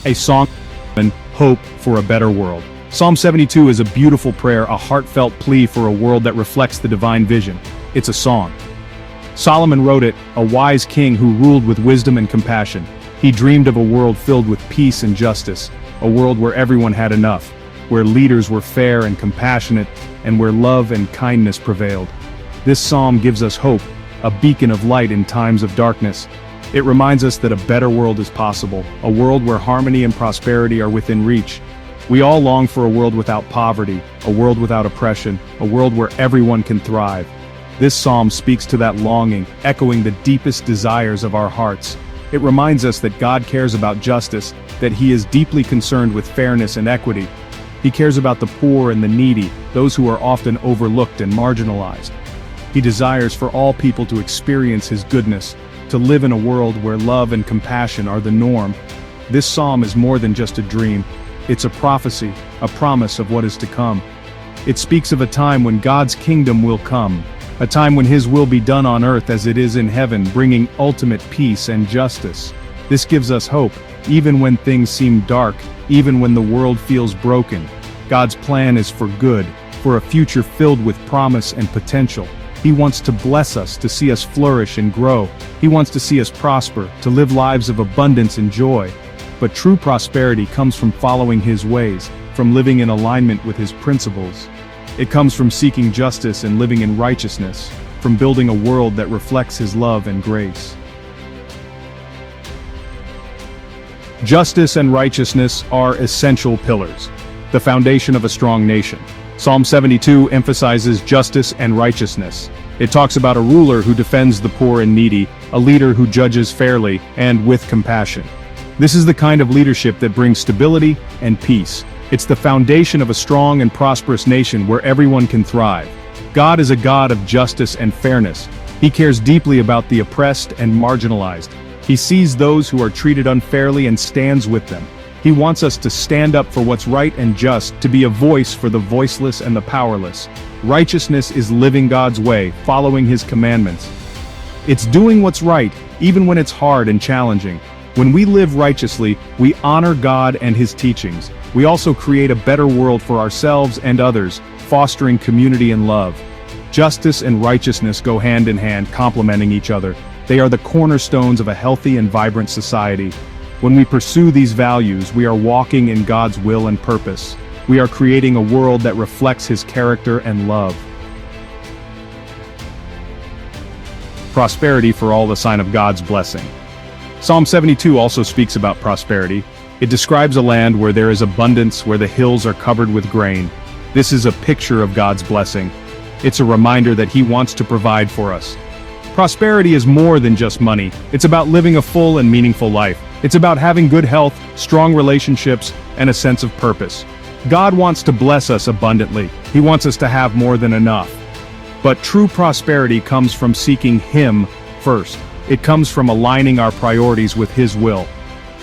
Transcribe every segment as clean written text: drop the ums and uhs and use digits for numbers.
A song and hope for a better world. Psalm 72 is a beautiful prayer, a heartfelt plea for a world that reflects the divine vision. It's a song. Solomon wrote it, a wise king who ruled with wisdom and compassion. He dreamed of a world filled with peace and justice, a world where everyone had enough, where leaders were fair and compassionate, and where love and kindness prevailed. This psalm gives us hope, a beacon of light in times of darkness. It reminds us that a better world is possible, a world where harmony and prosperity are within reach. We all long for a world without poverty, a world without oppression, a world where everyone can thrive. This psalm speaks to that longing, echoing the deepest desires of our hearts. It reminds us that God cares about justice, that He is deeply concerned with fairness and equity. He cares about the poor and the needy, those who are often overlooked and marginalized. He desires for all people to experience His goodness, to live in a world where love and compassion are the norm. This psalm is more than just a dream. It's a prophecy, a promise of what is to come. It speaks of a time when God's kingdom will come, a time when His will be done on earth as it is in heaven, bringing ultimate peace and justice. This gives us hope, even when things seem dark, even when the world feels broken. God's plan is for good, for a future filled with promise and potential. He wants to bless us, to see us flourish and grow. He wants to see us prosper, to live lives of abundance and joy. But true prosperity comes from following His ways, from living in alignment with His principles. It comes from seeking justice and living in righteousness, from building a world that reflects His love and grace. Justice and righteousness are essential pillars, the foundation of a strong nation. Psalm 72 emphasizes justice and righteousness. It talks about a ruler who defends the poor and needy, a leader who judges fairly and with compassion. This is the kind of leadership that brings stability and peace. It's the foundation of a strong and prosperous nation where everyone can thrive. God is a God of justice and fairness. He cares deeply about the oppressed and marginalized. He sees those who are treated unfairly and stands with them. He wants us to stand up for what's right and just, to be a voice for the voiceless and the powerless. Righteousness is living God's way, following His commandments. It's doing what's right, even when it's hard and challenging. When we live righteously, we honor God and His teachings. We also create a better world for ourselves and others, fostering community and love. Justice and righteousness go hand in hand, complementing each other. They are the cornerstones of a healthy and vibrant society. When we pursue these values, we are walking in God's will and purpose. We are creating a world that reflects His character and love. Prosperity for all, the sign of God's blessing. Psalm 72 also speaks about prosperity. It describes a land where there is abundance, where the hills are covered with grain. This is a picture of God's blessing. It's a reminder that He wants to provide for us. Prosperity is more than just money. It's about living a full and meaningful life. It's about having good health, strong relationships, and a sense of purpose. God wants to bless us abundantly. He wants us to have more than enough. But true prosperity comes from seeking Him first. It comes from aligning our priorities with His will.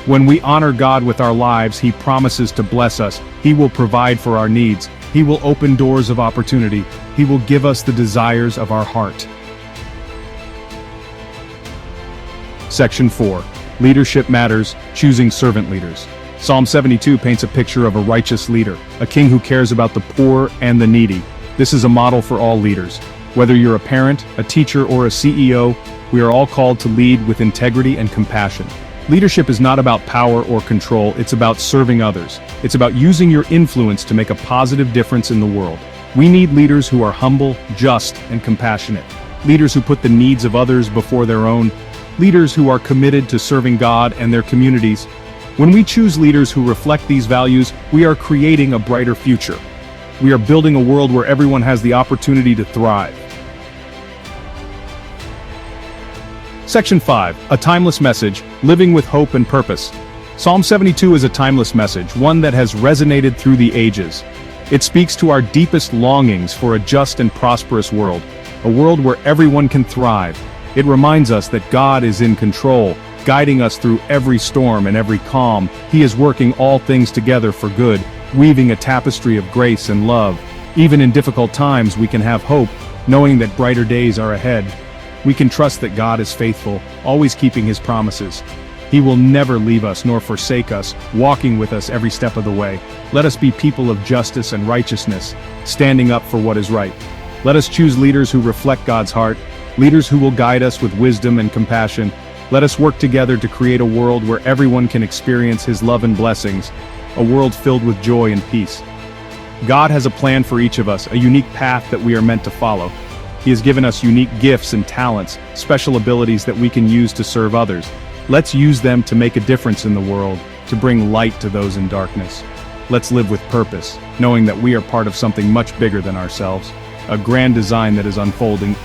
When we honor God with our lives, He promises to bless us. He will provide for our needs. He will open doors of opportunity. He will give us the desires of our heart. Section 4. Leadership Matters, Choosing Servant Leaders. Psalm 72 paints a picture of a righteous leader, a king who cares about the poor and the needy. This is a model for all leaders. Whether you're a parent, a teacher, or a CEO, we are all called to lead with integrity and compassion. Leadership is not about power or control, it's about serving others. It's about using your influence to make a positive difference in the world. We need leaders who are humble, just, and compassionate. Leaders who put the needs of others before their own. Leaders who are committed to serving God and their communities. When we choose leaders who reflect these values, we are creating a brighter future. We are building a world where everyone has the opportunity to thrive. Section 5. A timeless message, living with hope and purpose. Psalm 72 is a timeless message, one that has resonated through the ages. It speaks to our deepest longings for a just and prosperous world, a world where everyone can thrive. It reminds us that God is in control, guiding us through every storm and every calm. He is working all things together for good, weaving a tapestry of grace and love. Even in difficult times, we can have hope, knowing that brighter days are ahead. We can trust that God is faithful, always keeping His promises. He will never leave us nor forsake us, walking with us every step of the way. Let us be people of justice and righteousness, standing up for what is right. Let us choose leaders who reflect God's heart, leaders who will guide us with wisdom and compassion. Let us work together to create a world where everyone can experience His love and blessings, a world filled with joy and peace. God has a plan for each of us, a unique path that we are meant to follow. He has given us unique gifts and talents, special abilities that we can use to serve others. Let's use them to make a difference in the world, to bring light to those in darkness. Let's live with purpose, knowing that we are part of something much bigger than ourselves, a grand design that is unfolding